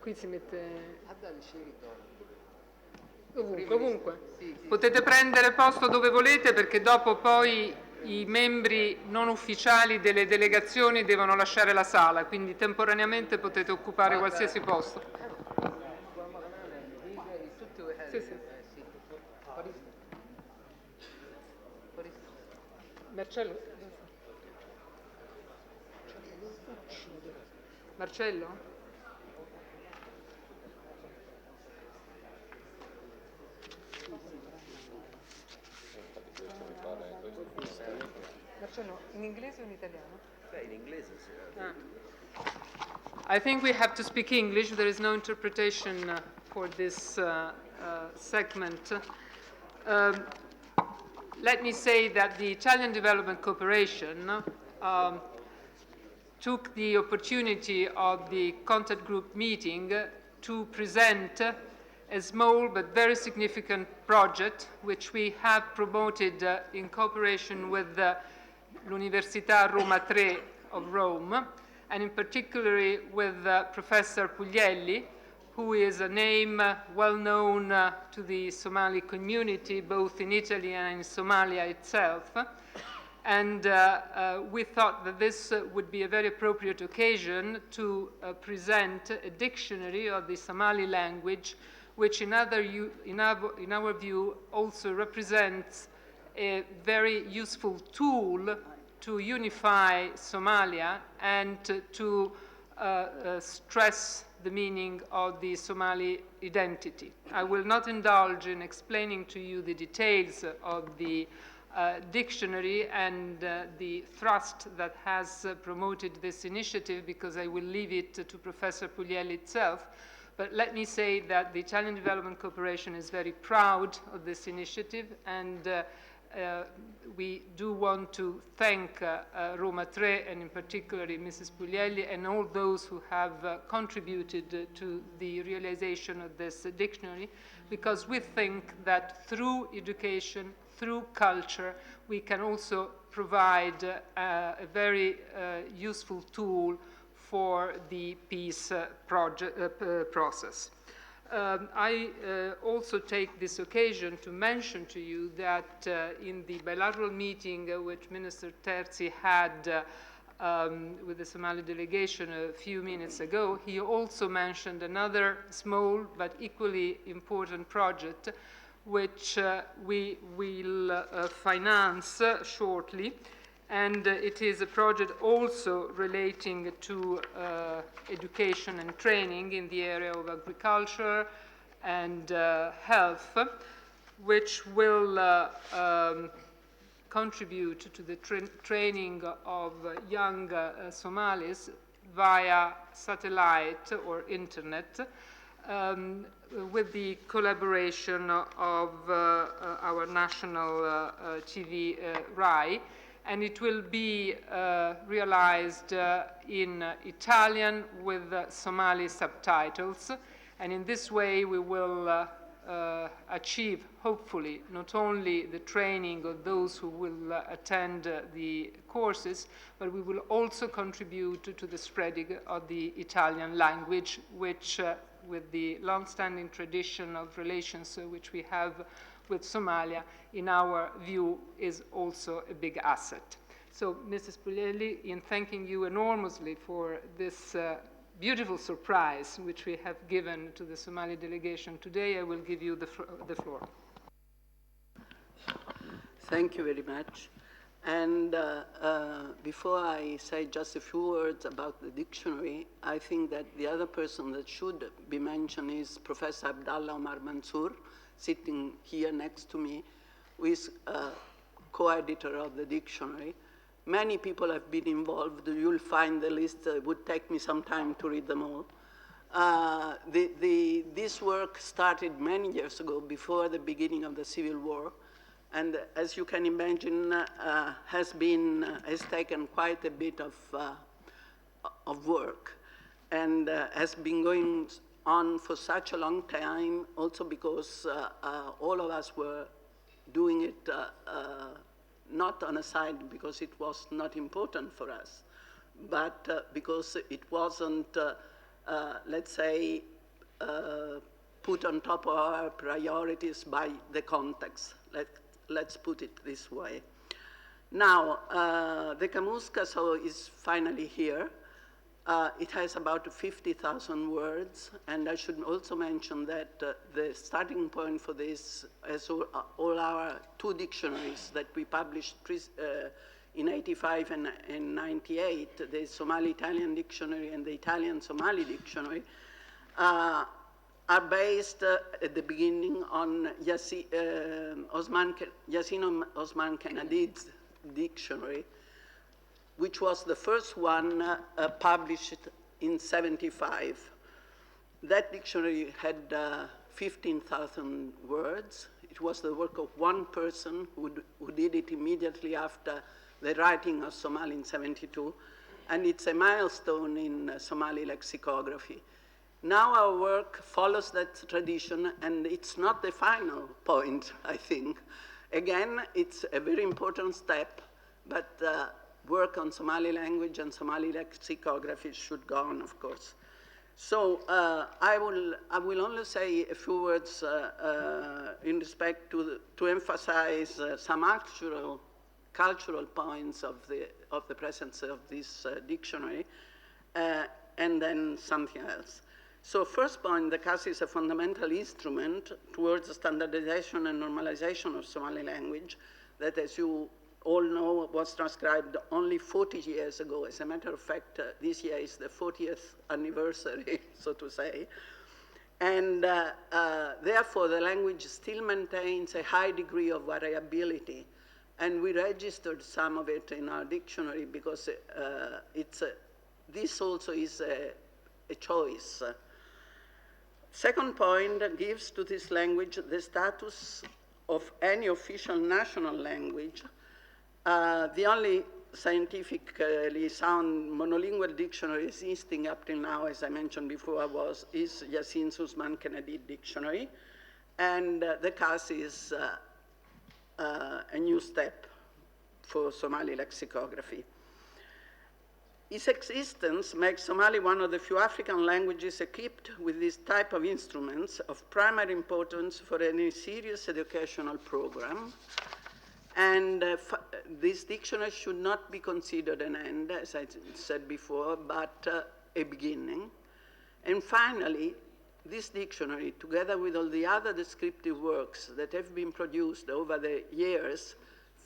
qui si mette ovunque. Potete prendere posto dove volete, perché dopo poi i membri non ufficiali delle delegazioni devono lasciare la sala, quindi temporaneamente potete occupare qualsiasi posto. Sì. Marcello? Marcello? Marcello, in inglese o in italiano? In inglese, sì. I think we have to speak English. There is no interpretation for this segment. Let me say that the Italian Development Cooperation took the opportunity of the contact group meeting to present a small but very significant project which we have promoted in cooperation with l'Università Roma III of Rome, and in particular with Professor Puglielli, who is a name well known to the Somali community, both in Italy and in Somalia itself. And we thought that this would be a very appropriate occasion to present a dictionary of the Somali language, which in our view also represents a very useful tool to unify Somalia and to stress the meaning of the Somali identity. I will not indulge in explaining to you the details of the dictionary and the thrust that has promoted this initiative, because I will leave it to Professor Puglielli itself. But let me say that the Italian Development Cooperation is very proud of this initiative, and we do want to thank Roma III, and in particular Mrs. Puglielli, and all those who have contributed to the realization of this dictionary, because we think that through education, through culture, we can also provide a very useful tool for the peace process. I also take this occasion to mention to you that in the bilateral meeting which Minister Terzi had with the Somali delegation a few minutes ago, he also mentioned another small but equally important project which we will finance shortly. And it is a project also relating to education and training in the area of agriculture and health, which will contribute to the training of young Somalis via satellite or internet, with the collaboration of our national TV, RAI. And it will be realized in Italian with Somali subtitles. And in this way, we will achieve, hopefully, not only the training of those who will attend the courses, but we will also contribute to the spreading of the Italian language, which, with the long-standing tradition of relations which we have with Somalia, in our view, is also a big asset. So, Mrs. Puglielli, in thanking you enormously for this beautiful surprise which we have given to the Somali delegation today, I will give you the floor. Thank you very much. And before I say just a few words about the dictionary, I think that the other person that should be mentioned is Professor Cabdalla Cumar Mansuur, sitting here next to me, who is co-editor of the dictionary. Many people have been involved. You'll find the list. It would take me some time to read them all. This work started many years ago, before the beginning of the Civil War, and as you can imagine, has taken quite a bit of work, and has been going on for such a long time, also because all of us were doing it not on a side because it was not important for us, but because it wasn't, let's say, put on top of our priorities by the context. Let's put it this way. Now, the Qaamuuska is finally here. It has about 50,000 words, and I should also mention that the starting point for this, as all our two dictionaries that we published in 85 and 98, the Somali-Italian Dictionary and the Italian-Somali Dictionary, are based at the beginning on Yasin Osman Kennedy's dictionary, which was the first one published in 75. That dictionary had 15,000 words. It was the work of one person who did it immediately after the writing of Somali in 72, and it's a milestone in Somali lexicography. Now our work follows that tradition, and it's not the final point, I think. Again, it's a very important step, but work on Somali language and Somali lexicography should go on, of course. So I will only say a few words in respect to emphasize some cultural points of the presence of this dictionary, and then something else. So first point, the CAS is a fundamental instrument towards the standardization and normalization of Somali language that, as you all know, was transcribed only 40 years ago. As a matter of fact, this year is the 40th anniversary, so to say. And therefore, the language still maintains a high degree of variability. And we registered some of it in our dictionary because this also is a choice. Second point gives to this language the status of any official national language. The only scientifically sound monolingual dictionary existing up till now, as I mentioned before, is Yasin Usman Kennedy Dictionary, and the CAS is a new step for Somali lexicography. Its existence makes Somali one of the few African languages equipped with this type of instruments of primary importance for any serious educational program. And this dictionary should not be considered an end, as I said before, but a beginning. And finally, this dictionary, together with all the other descriptive works that have been produced over the years,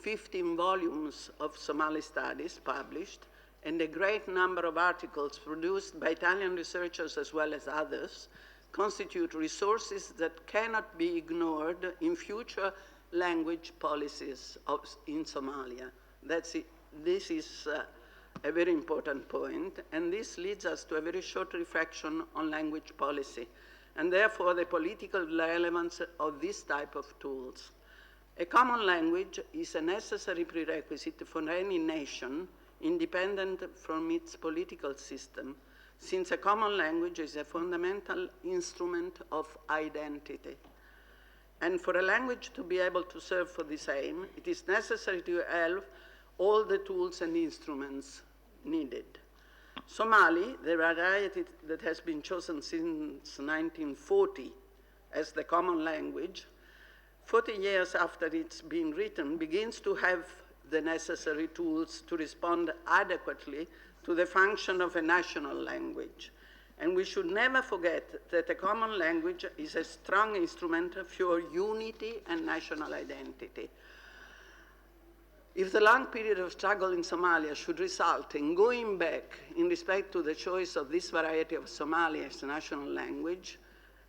15 volumes of Somali studies published, and a great number of articles produced by Italian researchers as well as others, constitute resources that cannot be ignored in future language policies in Somalia. This is a very important point, and this leads us to a very short reflection on language policy, and therefore the political relevance of this type of tools. A common language is a necessary prerequisite for any nation, independent from its political system, since a common language is a fundamental instrument of identity. And for a language to be able to serve for this aim, it is necessary to have all the tools and instruments needed. Somali, the variety that has been chosen since 1940 as the common language, 40 years after it's been written, begins to have the necessary tools to respond adequately to the function of a national language. And we should never forget that a common language is a strong instrument for unity and national identity. If the long period of struggle in Somalia should result in going back in respect to the choice of this variety of Somali as a national language,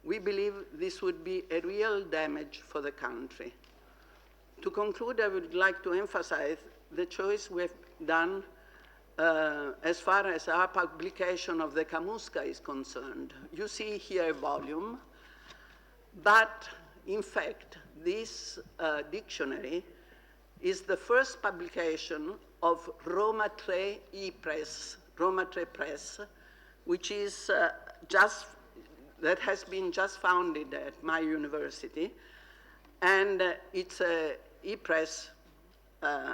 we believe this would be a real damage for the country. To conclude, I would like to emphasize the choice we have done as far as our publication of the Qaamuuska is concerned. You see here a volume, but in fact, this dictionary is the first publication of Roma 3 e-press, Roma 3 Press, which is that has been just founded at my university, and it's a e-press,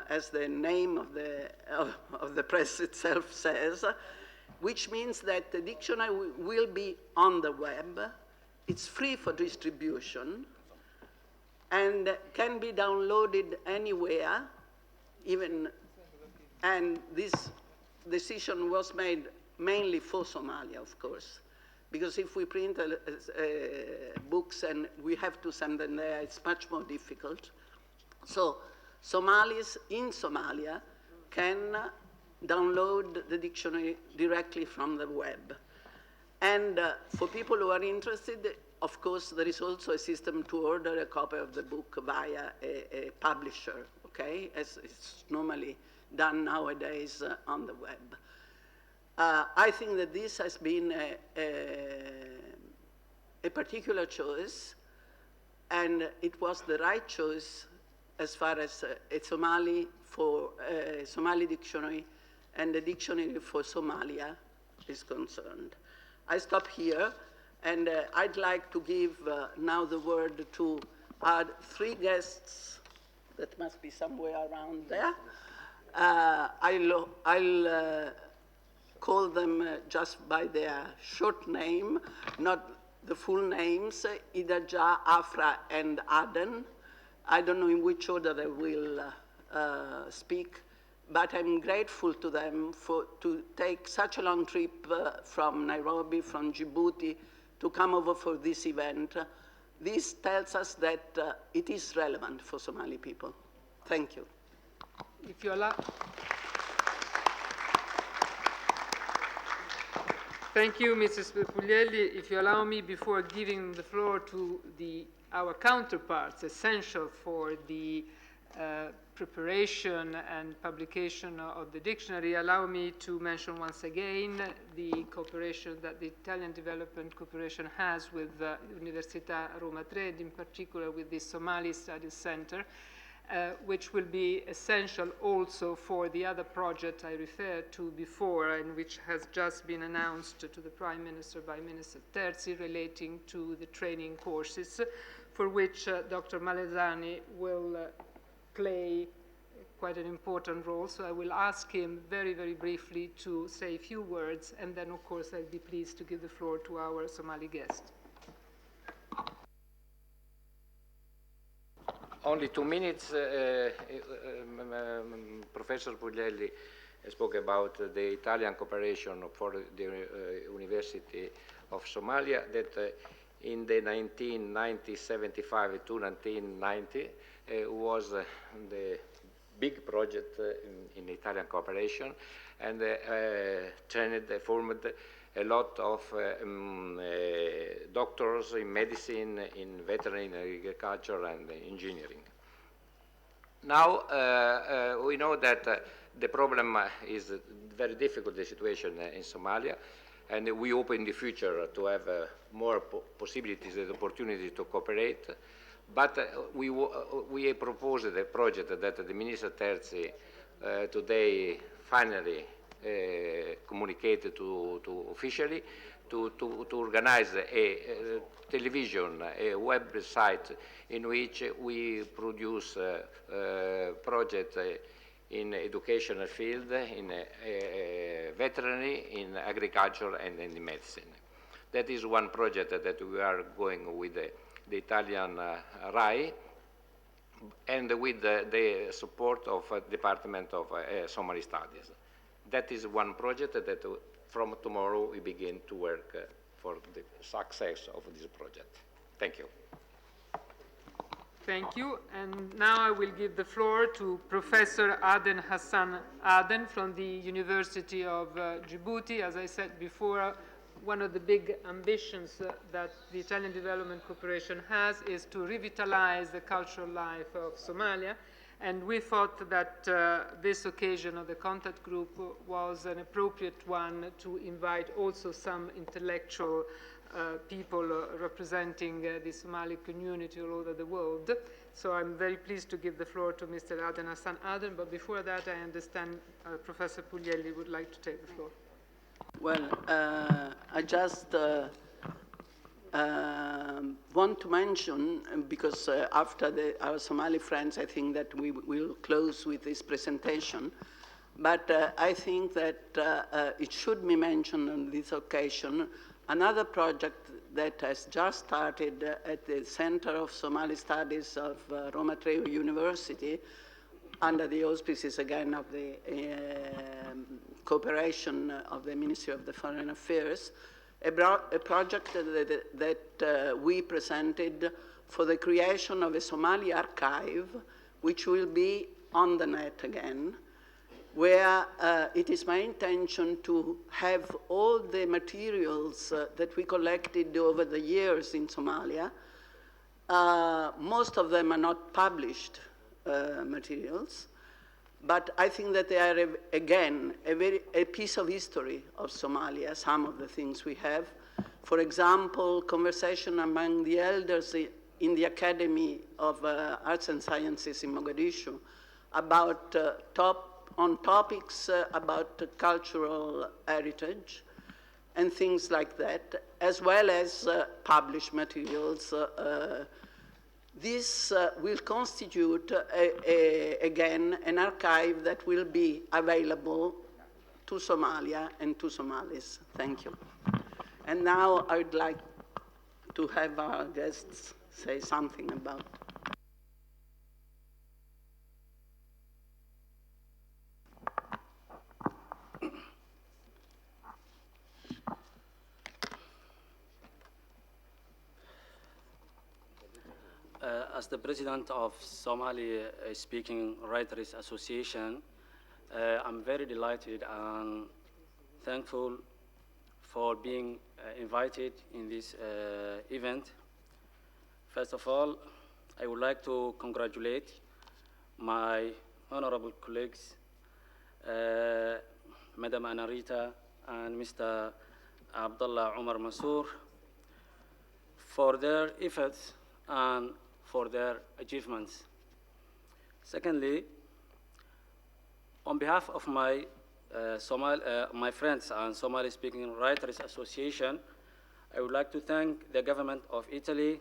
as the name of the press itself says, which means that the dictionary will be on the web, it's free for distribution and can be downloaded anywhere, and this decision was made mainly for Somalia, of course, because if we print books and we have to send them there, it's much more difficult. So Somalis in Somalia can download the dictionary directly from the web. And for people who are interested, of course, there is also a system to order a copy of the book via a publisher, okay, as it's normally done nowadays on the web. I think that this has been a particular choice, and it was the right choice as far as a Somali dictionary and a dictionary for Somalia is concerned. I stop here, and I'd like to give now the word to our three guests that must be somewhere around there. I'll call them just by their short name, not the full names, Idaja, Afra, and Aden. I don't know in which order they will speak, but I'm grateful to them to take such a long trip from Nairobi, from Djibouti, to come over for this event. This tells us that it is relevant for Somali people. Thank you. If you allow. Thank you, Mrs. Puglielli. If you allow me, before giving the floor to our counterparts essential for the preparation and publication of the dictionary, allow me to mention once again the cooperation that the Italian Development Corporation has with Università Roma Tre, in particular with the Somali Studies Center, which will be essential also for the other project I referred to before, and which has just been announced to the Prime Minister by Minister Terzi, relating to the training courses, for which Dr. Malesani will play quite an important role. So I will ask him very, very briefly to say a few words, and then, of course, I'll be pleased to give the floor to our Somali guest. Only 2 minutes. Professor Puglielli spoke about the Italian cooperation for the University of Somalia, that in the 1975 to 1990 was the big project in Italian cooperation, and formed a lot of doctors in medicine, in veterinary, agriculture, and engineering. Now, we know that the problem is very difficult, the situation in Somalia, and we hope in the future to have more possibilities and opportunities to cooperate. But we proposed a project that the Minister Terzi today finally communicated to officially to organize a television, a website in which we produce projects in educational field, in veterinary, in agriculture, and in medicine. That is one project that we are going with the Italian RAI, and with the support of Department of Somali Studies. That is one project that from tomorrow we begin to work for the success of this project. Thank you. Thank you. And now I will give the floor to Professor Aden Hassan Aden from the University of Djibouti. As I said before, one of the big ambitions that the Italian Development Corporation has is to revitalize the cultural life of Somalia. And we thought that this occasion of the contact group was an appropriate one to invite also some intellectual people representing the Somali community all over the world. So I'm very pleased to give the floor to Mr. Aden Hassan Aden, but before that I understand Professor Puglielli would like to take the floor. Well, I just want to mention, because after our Somali friends, I think that we will close with this presentation, but I think that it should be mentioned on this occasion, another project that has just started at the Center of Somali Studies of Roma Tre University, under the auspices again of the cooperation of the Ministry of the Foreign Affairs, a project that we presented for the creation of a Somali archive, which will be on the net again, where it is my intention to have all the materials that we collected over the years in Somalia. Most of them are not published materials, but I think that they are, again, a piece of history of Somalia, some of the things we have. For example, conversation among the elders in the Academy of Arts and Sciences in Mogadishu about topics about cultural heritage and things like that, as well as published materials. This will constitute, again, an archive that will be available to Somalia and to Somalis. Thank you. And now I would like to have our guests say something about. As the president of Somali Speaking Writers Association, I'm very delighted and thankful for being invited in this event. First of all, I would like to congratulate my honorable colleagues, Madam Annarita and Mr. Cabdalla Cumar Mansuur, for their efforts and for their achievements. Secondly, on behalf of my my friends and Somali Speaking Writers Association, I would like to thank the government of Italy,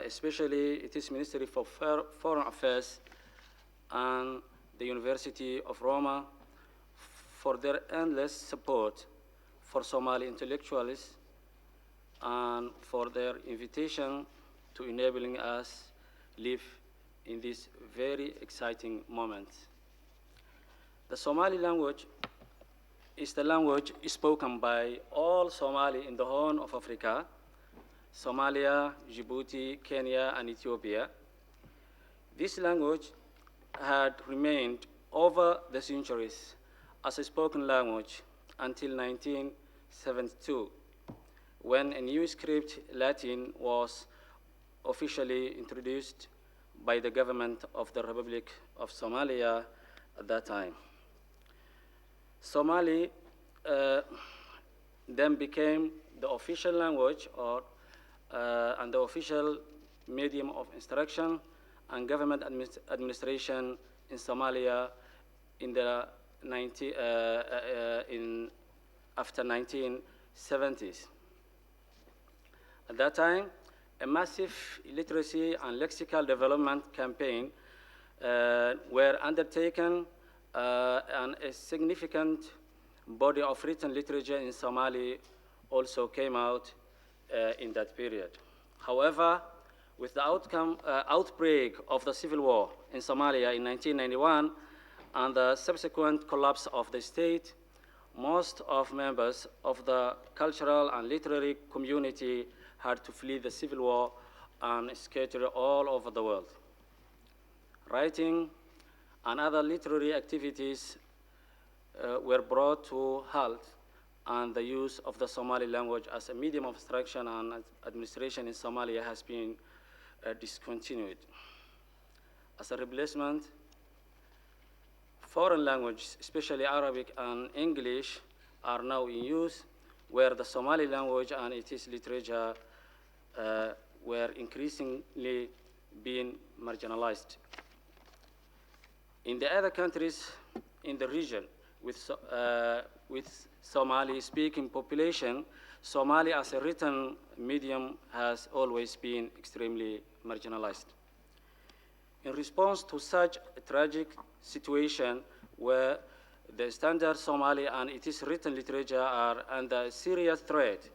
especially its Ministry for Foreign Affairs and the University of Roma for their endless support for Somali intellectuals and for their invitation to enabling us live in this very exciting moment. The Somali language is the language spoken by all Somali in the Horn of Africa, Somalia, Djibouti, Kenya, and Ethiopia. This language had remained over the centuries as a spoken language until 1972, when a new script, Latin, was officially introduced by the government of the Republic of Somalia at that time. Somali then became the official language and the official medium of instruction and government administration in Somalia in the after 1970s. At that time, a massive literacy and lexical development campaign were undertaken, and a significant body of written literature in Somali also came out in that period. However, with the outbreak of the civil war in Somalia in 1991 and the subsequent collapse of the state, most of members of the cultural and literary community had to flee the civil war and scatter all over the world. Writing and other literary activities were brought to halt, and the use of the Somali language as a medium of instruction and administration in Somalia has been discontinued. As a replacement, foreign languages, especially Arabic and English, are now in use, where the Somali language and its literature were increasingly being marginalized. In the other countries in the region with Somali-speaking population, Somali as a written medium has always been extremely marginalized. In response to such a tragic situation where the standard Somali and its written literature are under serious threat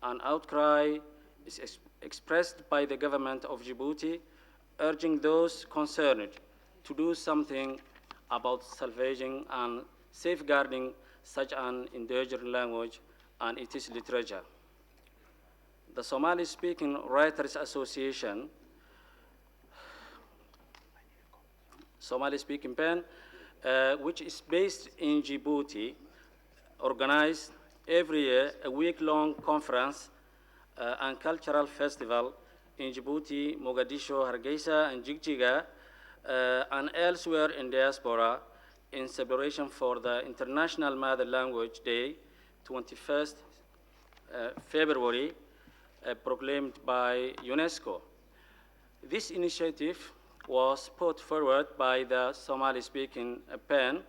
an outcry is expressed by the government of Djibouti, urging those concerned to do something about salvaging and safeguarding such an endangered language and its literature. The Somali-speaking Writers Association, Somali-speaking pen, which is based in Djibouti, organized every year a week-long conference and cultural festival in Djibouti, Mogadishu, Hargeisa, and Jigjiga, and elsewhere in diaspora in celebration for the International Mother Language Day, 21st February, proclaimed by UNESCO. This initiative was put forward by the Somali-speaking pen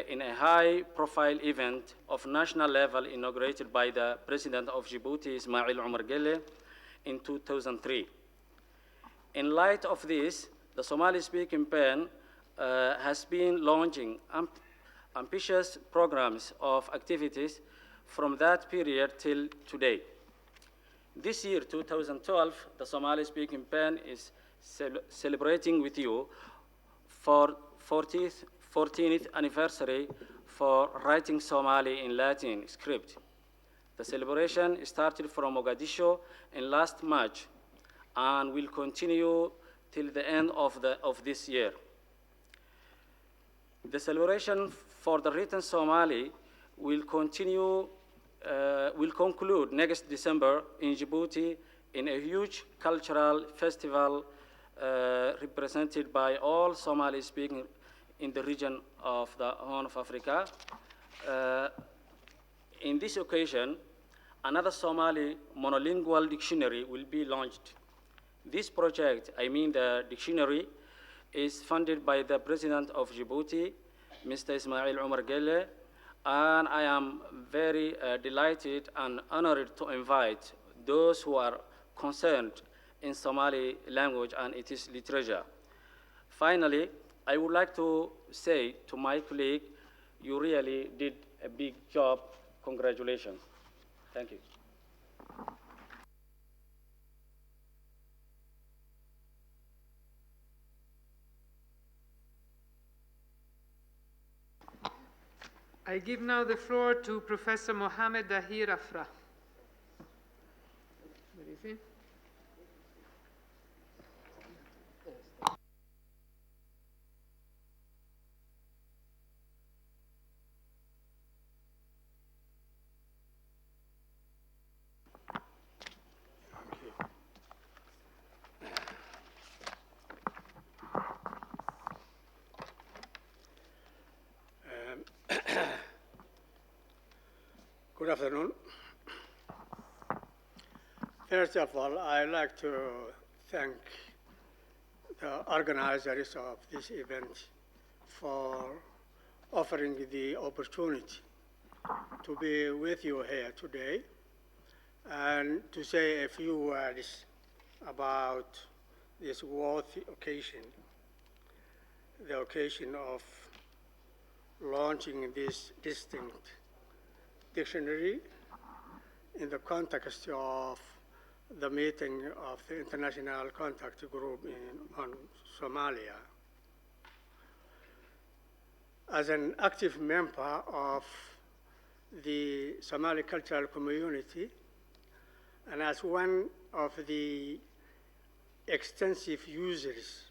in a high-profile event of national level inaugurated by the President of Djibouti, Ismail Omar Guelleh, in 2003. In light of this, the Somali-speaking pen has been launching ambitious programs of activities from that period till today. This year, 2012, the Somali-speaking pen is celebrating with you for 14th anniversary for writing Somali in Latin script. The celebration started from Mogadishu in last March and will continue till the end of this year. The celebration for the written Somali will conclude next December in Djibouti in a huge cultural festival represented by all Somali speaking in the region of the Horn of Africa. In this occasion, another Somali monolingual dictionary will be launched. This project, I mean the dictionary, is funded by the President of Djibouti, Mr. Ismail Omar Guelleh, and I am very delighted and honored to invite those who are concerned in Somali language and its literature. Finally, I would like to say to my colleague, you really did a big job. Congratulations. Thank you. I give now the floor to Professor Mohammed Dahir Afra. Where is he? Good afternoon. First of all, I'd like to thank the organizers of this event for offering the opportunity to be with you here today and to say a few words about this worthy occasion, the occasion of launching this distinct dictionary in the context of the meeting of the International Contact Group on Somalia. As an active member of the Somali cultural community and as one of the extensive users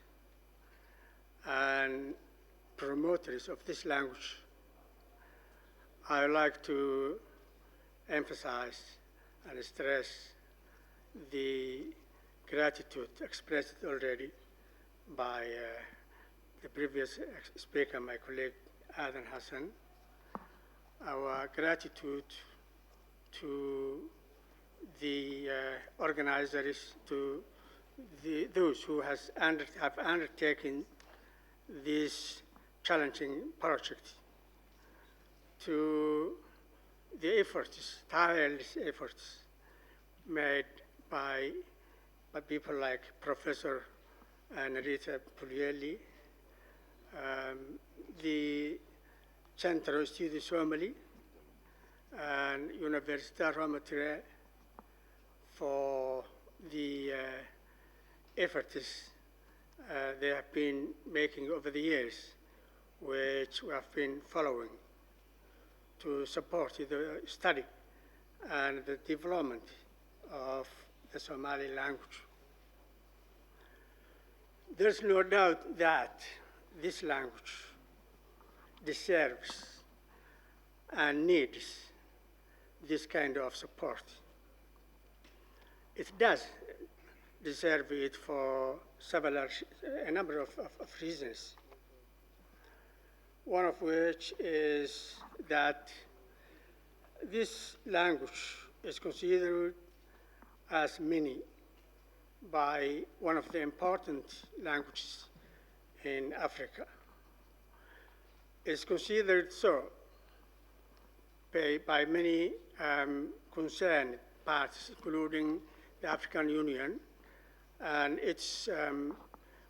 and promoters of this language, I would like to emphasize and stress the gratitude expressed already by the previous speaker, my colleague Adan Hassan, our gratitude to the organizers, to those who have undertaken this challenging project, to the efforts, tireless efforts made by people like Professor Annarita Puglielli, the Centro Studi Somali, and Università Roma III, for the efforts they have been making over the years, which we have been following to support the study and the development of the Somali language. There's no doubt that this language deserves and needs this kind of support. It does deserve it for a number of reasons. One of which is that this language is considered as mini by one of the important languages in Africa. It's considered so by many concerned parties, including the African Union, and it's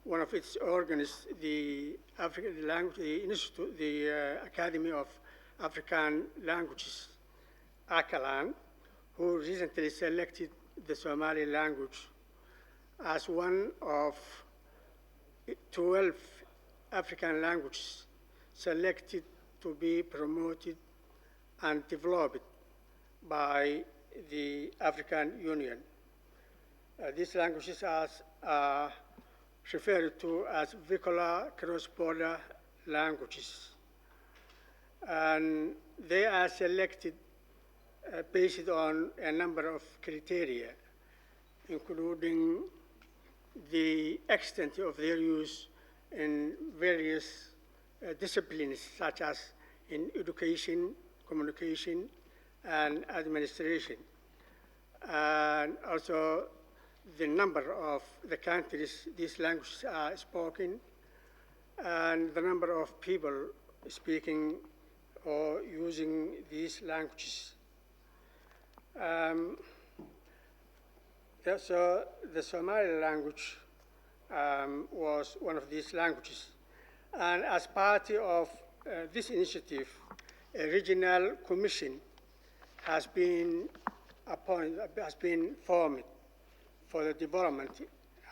one of its organs, the Institute, the Academy of African Languages, ACALAN, who recently selected the Somali language as one of 12 African languages selected to be promoted and developed by the African Union. These languages are referred to as vehicular cross-border languages. And they are selected based on a number of criteria, including the extent of their use in various disciplines, such as in education, communication, and administration. And also the number of the countries these languages are spoken, and the number of people speaking or using these languages. So the Somali language was one of these languages. And as part of this initiative, a regional commission has been formed for the development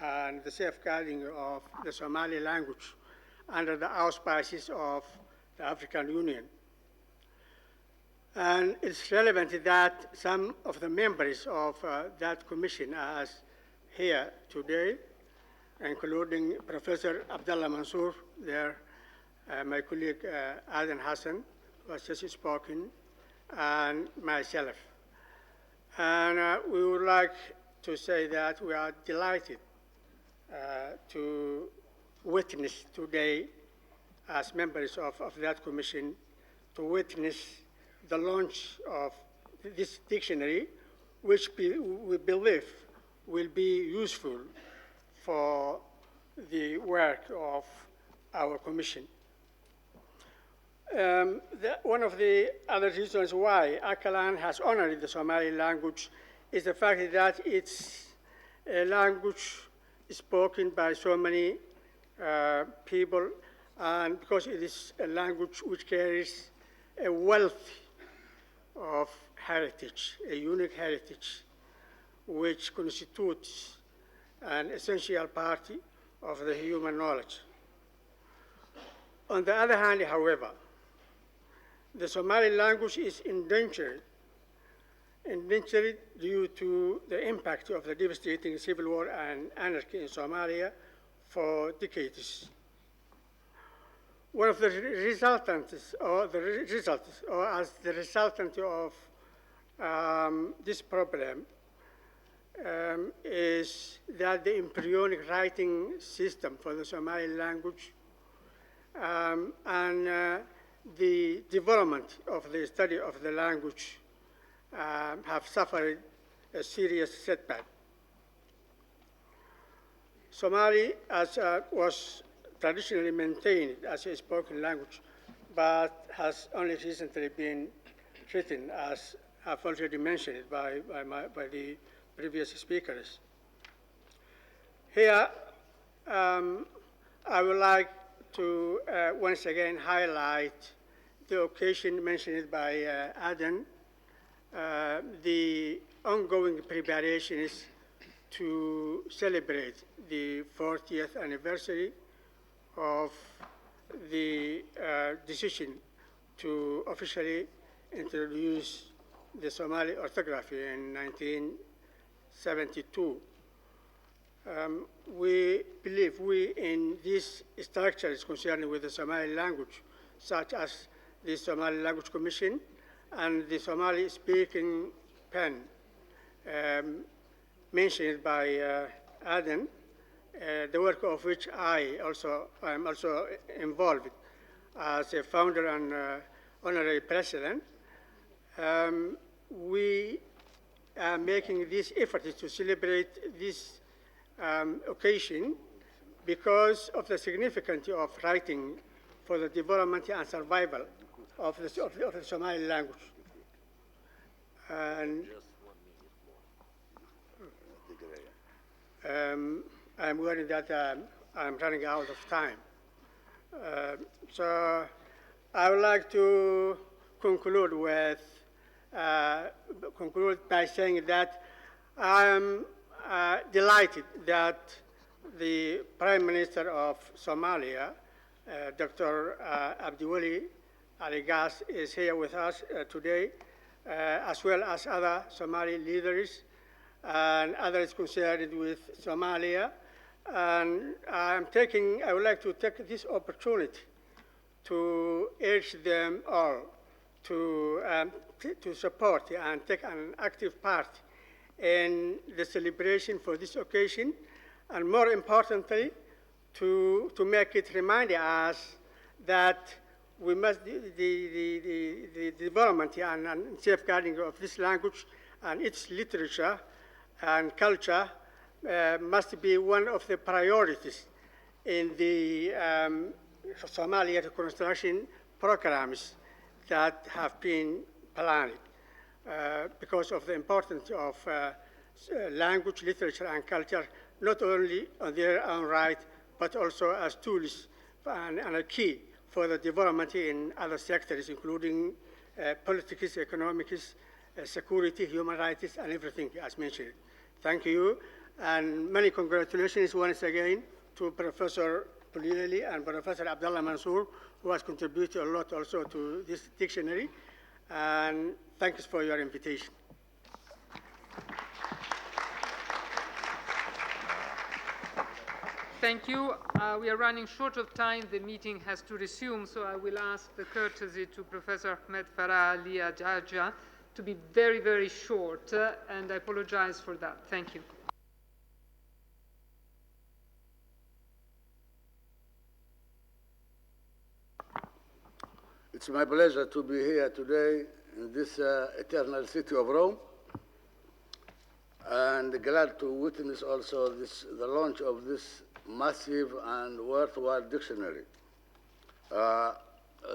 and the safeguarding of the Somali language under the auspices of the African Union. And it's relevant that some of the members of that commission are here today, including Professor Cabdalla Mansuur, there, my colleague Aden Hassan, who has just spoken, and myself. And we would like to say that we are delighted to witness today, as members of that commission, to witness the launch of this dictionary, which we believe will be useful for the work of our commission. One of the other reasons why ACALAN has honored the Somali language is the fact that it's a language spoken by so many people, and because it is a language which carries a wealth of heritage, a unique heritage, which constitutes an essential part of the human knowledge. On the other hand, however, the Somali language is endangered due to the impact of the devastating civil war and anarchy in Somalia for decades. One of the resultants, or as the resultant of this problem, is that the embryonic writing system for the Somali language and the development of the study of the language have suffered a serious setback. Somali was traditionally maintained as a spoken language, but has only recently been written, as I've already mentioned by the previous speakers. Here, I would like to once again highlight the occasion mentioned by Aden, the ongoing preparations to celebrate the 40th anniversary of the decision to officially introduce the Somali orthography in 1972. We believe in these structures concerned with the Somali language, such as the Somali Language Commission and the Somali Speaking Pen, mentioned by Aden, the work of which I am also involved as a founder and honorary president. We are making this effort to celebrate this occasion because of the significance of writing for the development and survival of the Somali language. And I'm worried that I'm running out of time. So I would like to conclude by saying that I am delighted that the Prime Minister of Somalia, Dr. Abdiweli Ali Gas, is here with us today, as well as other Somali leaders and others concerned with Somalia. And I would like to take this opportunity to urge them all to support and take an active part in the celebration for this occasion, and more importantly, to make it remind us that we must, the development and safeguarding of this language and its literature and culture must be one of the priorities in the Somalia reconstruction programs that have been planned because of the importance of language, literature, and culture, not only on their own right, but also as tools and a key for the development in other sectors, including politics, economics, security, human rights, and everything as mentioned. Thank you, and many congratulations once again to Professor Puglielli and Professor Abdallah Mansuur, who has contributed a lot also to this dictionary, and thanks for your invitation. Thank you. We are running short of time. The meeting has to resume, so I will ask the courtesy to Professor Ahmed Farah Ali Ajaja to be very, very short, and I apologize for that. Thank you. It's my pleasure to be here today in this eternal city of Rome, and glad to witness also the launch of this massive and worthwhile dictionary,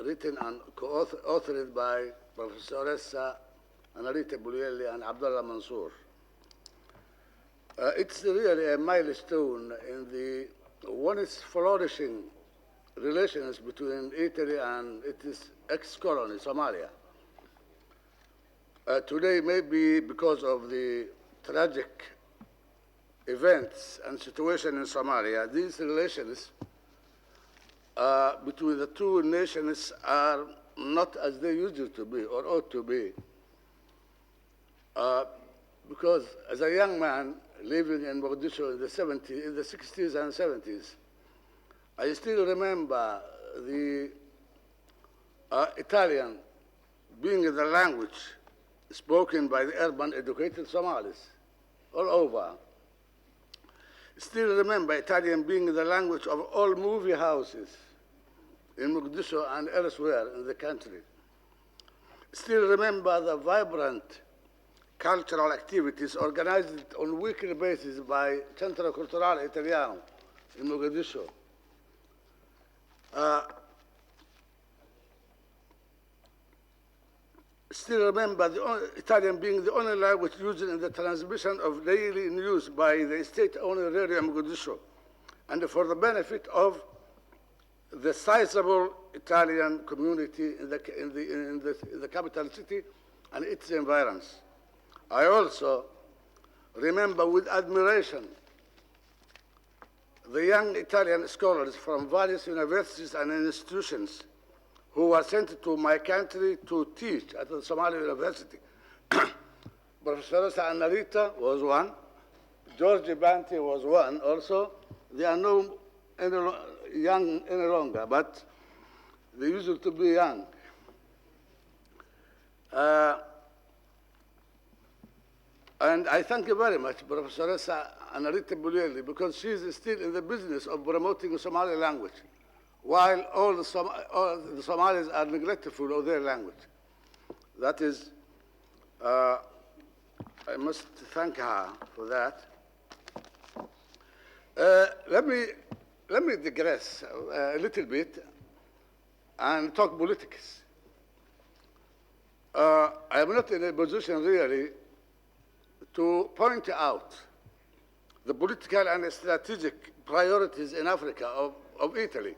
written and co-authored by Professoressa Annarita Puglielli and Abdallah Mansuur. It's really a milestone in the once flourishing relations between Italy and its ex-colony, Somalia. Today, maybe because of the tragic events and situation in Somalia, these relations between the two nations are not as they used to be or ought to be. Because as a young man living in Mogadishu in the 60s and 70s, I still remember the Italian being the language spoken by the urban educated Somalis all over. Still remember Italian being the language of all movie houses in Mogadishu and elsewhere in the country. Still remember the vibrant cultural activities organized on weekly basis by Centro Culturale Italiano in Mogadishu. Still remember the Italian being the only language used in the transmission of daily news by the state-owned Radio Mogadishu, and for the benefit of the sizable Italian community in the capital city and its environs. I also remember with admiration the young Italian scholars from various universities and institutions who were sent to my country to teach at the Somali University. Professor Annarita was one, George Banti was one also. They are no young any longer, but they used to be young. And I thank you very much, Professor Annarita Puglielli, because she is still in the business of promoting the Somali language, while all the Somalis are neglectful of their language. That is, I must thank her for that. Let me digress a little bit and talk politics. I am not in a position really to point out the political and strategic priorities in Africa of Italy.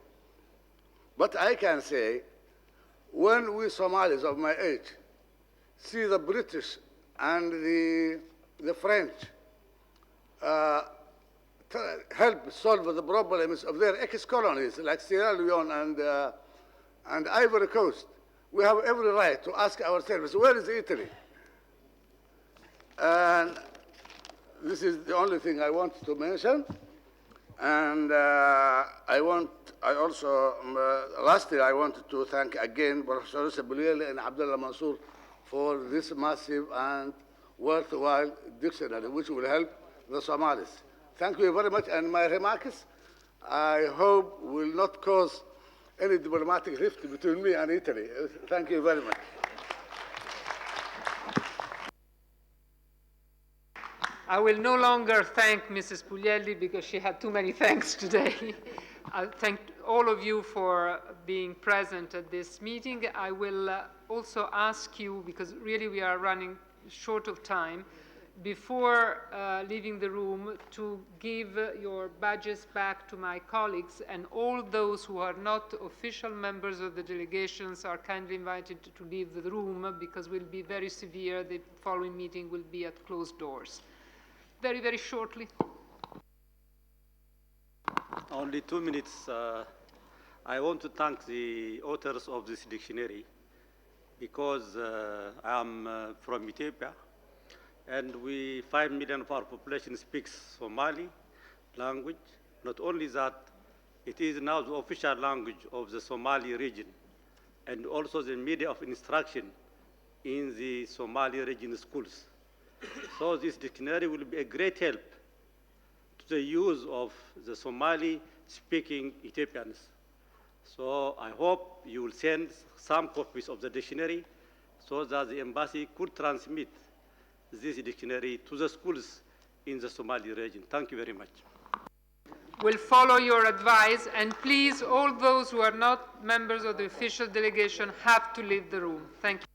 But I can say, when we Somalis of my age see the British and the French help solve the problems of their ex-colonies like Sierra Leone and Ivory Coast, we have every right to ask ourselves, where is Italy? And this is the only thing I want to mention. And lastly, I wanted to thank again Professor Puglielli and Cabdalla Mansuur for this massive and worthwhile dictionary, which will help the Somalis. Thank you very much, and my remarks, I hope, will not cause any diplomatic rift between me and Italy. Thank you very much. I will no longer thank Mrs. Puglielli because she had too many thanks today. I thank all of you for being present at this meeting. I will also ask you, because really we are running short of time, before leaving the room, to give your badges back to my colleagues, and all those who are not official members of the delegations are kindly invited to leave the room, because we'll be very severe. The following meeting will be at closed doors. Very, very shortly. Only 2 minutes. I want to thank the authors of this dictionary, because I am from Ethiopia, and 5 million of our population speaks Somali language. Not only that, it is now the official language of the Somali region, and also the media of instruction in the Somali region schools. So this dictionary will be a great help to the use of the Somali-speaking Ethiopians. So I hope you will send some copies of the dictionary so that the embassy could transmit this dictionary to the schools in the Somali region. Thank you very much. We'll follow your advice, and please, all those who are not members of the official delegation have to leave the room. Thank you.